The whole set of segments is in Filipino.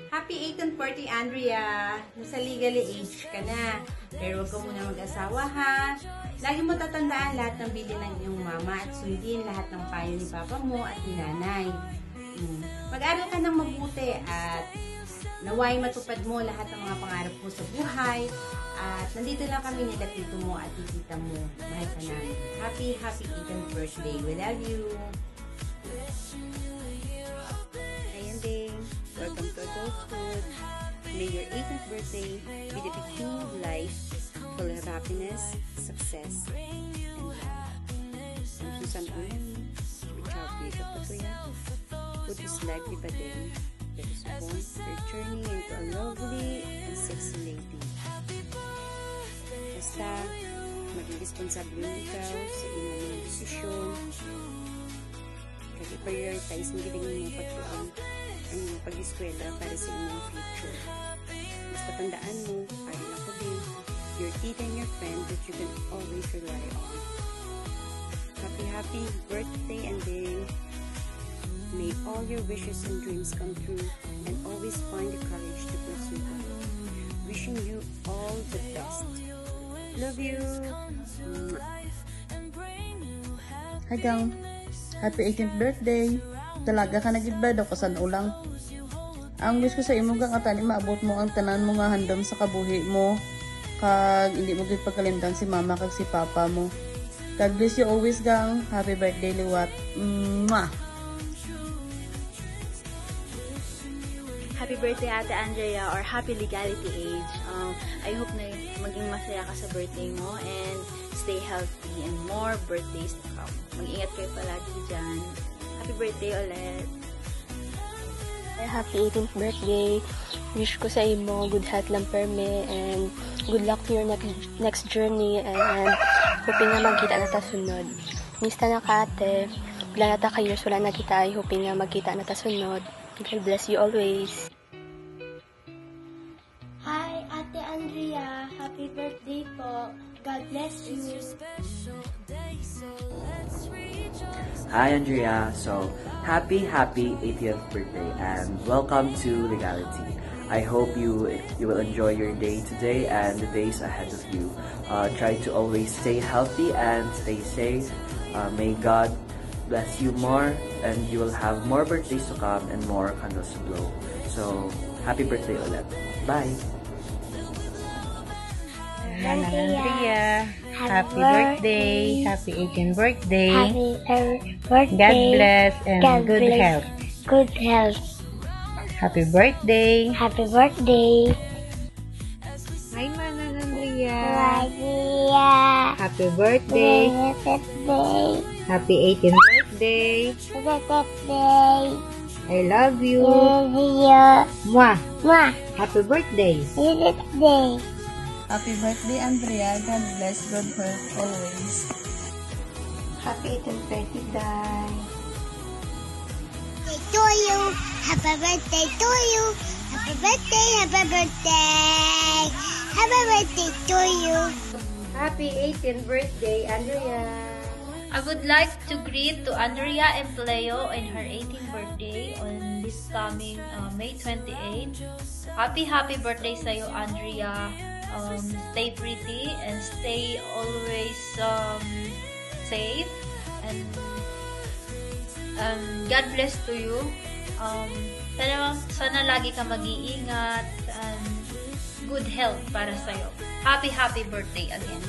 Happy 18th birthday, Andrea! Nasa legally age ka na. Pero huwag ka muna mag-asawa, ha? Lagi mo tatandaan lahat ng bili ng iyong mama at sundin lahat ng payo ni papa mo at ni nanay. Mag-aral ka ng mabuti at naway matupad mo lahat ng mga pangarap mo sa buhay. At nandito lang kami nila tito mo at tita mo. Mahal ka namin. Happy 18th birthday. We love you! Welcome to adulthood. May your 18th birthday be the beginning of life full of happiness, success, and love. Ang susampunan, ikaw at patuya, put his lively pa din that is born your journey into a lovely and sexy lady. Basta, maging responsable ikaw sa iyong desisyon. Kasi prioritize mo giting mga pagtuan ang mga pag-eskwela para sa inyong future. Basta tandaan mo, parang ako din, your tita and your friend that you can always rely on. Happy birthday and day. May all your wishes and dreams come true and always find the courage to pursue them. Wishing you all the best. Love you! Hagang, happy 18th birthday! Talaga ka nagibad o kasan ulang. Ang wish ko sa imo kang atani maabot mo ang tanan mo nga handom sa kabuhi mo. Kag hindi mo gid pagkalimtan si mama kag si papa mo. God bless you always gang. Happy birthday liwat. Mwah! Happy birthday Ate Andrea or happy legality age. I hope na maging masaya ka sa birthday mo and stay healthy and more birthdays to come. Mag-ingat kayo palagi dyan. Happy birthday ulit. Happy 18th birthday. Wish ko sa imo good health lang perme and good luck to your next journey and hoping na magkita na ta sunod. Mista na ka ate. Wala na ta ka years wala na kita ay hoping na magkita na ta sunod. God bless you always. Hi Ate Andrea. Happy birthday po. God bless you. Hi Andrea, so happy 80th birthday and welcome to Legality. I hope you will enjoy your day today and the days ahead of you. Try to always stay healthy and stay safe. May God bless you more and you will have more birthdays to come and more candles to blow. So happy birthday ulit. Bye! Andrea, happy birthday, happy 18th birthday. Happy birthday. God bless and God good bless. health. Good health. Happy birthday. Happy birthday. Hi, Manang Andrea. Andrea. Happy birthday. Birthday. Happy 18th birthday. Birthday. I love you. Love you. Mwah. Mwah. Happy birthday. Birthday. Happy birthday Andrea. God bless. God health always. Happy 18th birthday, Day. To you. Happy birthday to you. Happy birthday. Happy birthday. Happy birthday to you. Happy 18th birthday, Andrea! I would like to greet to Andrea Empleo on her 18th birthday on this coming May 28. Happy birthday sa'yo, Andrea. Stay pretty and stay always safe and God bless to you. Sana lagi ka mag-iingat and good health para sa'yo. Happy birthday again.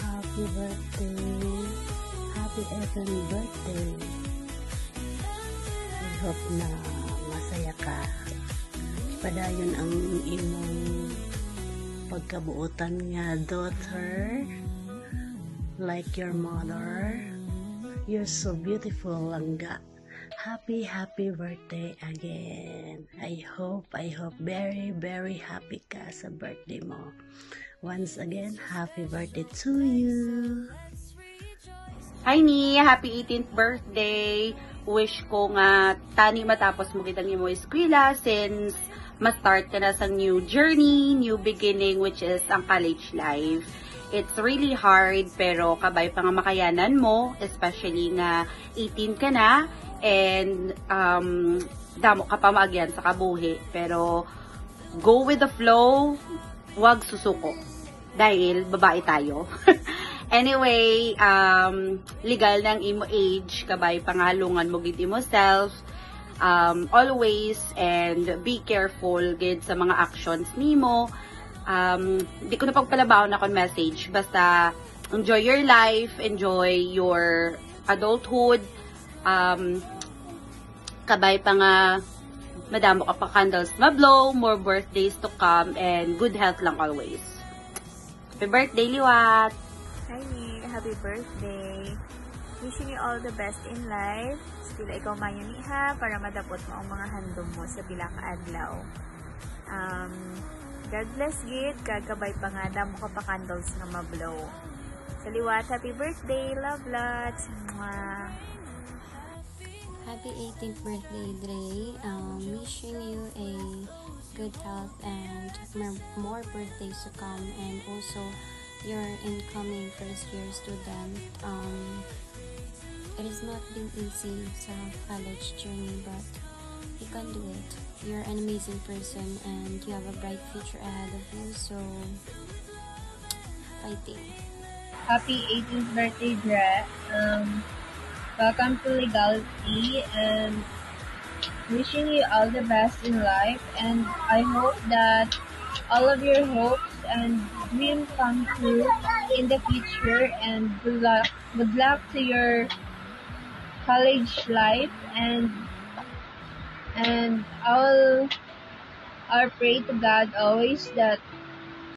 Happy birthday. Happy 18th birthday. I hope na masaya ka. Padayon ang imong pagkabuotan nga daughter. Like your mother. You're so beautiful, Langga. Happy birthday again. I hope very happy ka sa birthday mo. Once again, happy birthday to you. Hi ni, happy 18th birthday. Wish ko nga tani matapos mo kitang imo eskwela since ma-start ka na sa new journey, new beginning which is ang college life. It's really hard, pero kabay pa nga makayanan mo, especially nga 18 ka na, and damo ka pa maagyan sa kabuhi. Pero go with the flow, wag susuko. Dahil babae tayo. Anyway, legal ng imo age, kabay pangalungan mo gid imo self. Always, and be careful gid sa mga actions nimo. Di ko na pagpalabaon akong message. Basta, enjoy your life, enjoy your adulthood. Kabay pa nga, madamo ka pa candles mablow, more birthdays to come, and good health lang always. Happy birthday, Liwat! Hi, Nick. Happy birthday. Wishing you all the best in life. Still, ikaw mayuniha para madapot mo ang mga handom mo sa bilang adlaw. God bless gid, kagabay pa nga, damo ka pa candles na mablow. Sa Liwat, happy birthday, love lots! Mwah. Happy 18th birthday, Dre. Wishing you a good health and more birthdays to come, and also your incoming first year student. It has not been easy sa college journey, but you can do it. You're an amazing person and you have a bright future ahead of you, so fighting. Happy 18th birthday, Dre. Welcome to Legality, and wishing you all the best in life, and I hope that all of your hopes and dreams come true in the future, and good luck to your college life, and I'll pray to God always that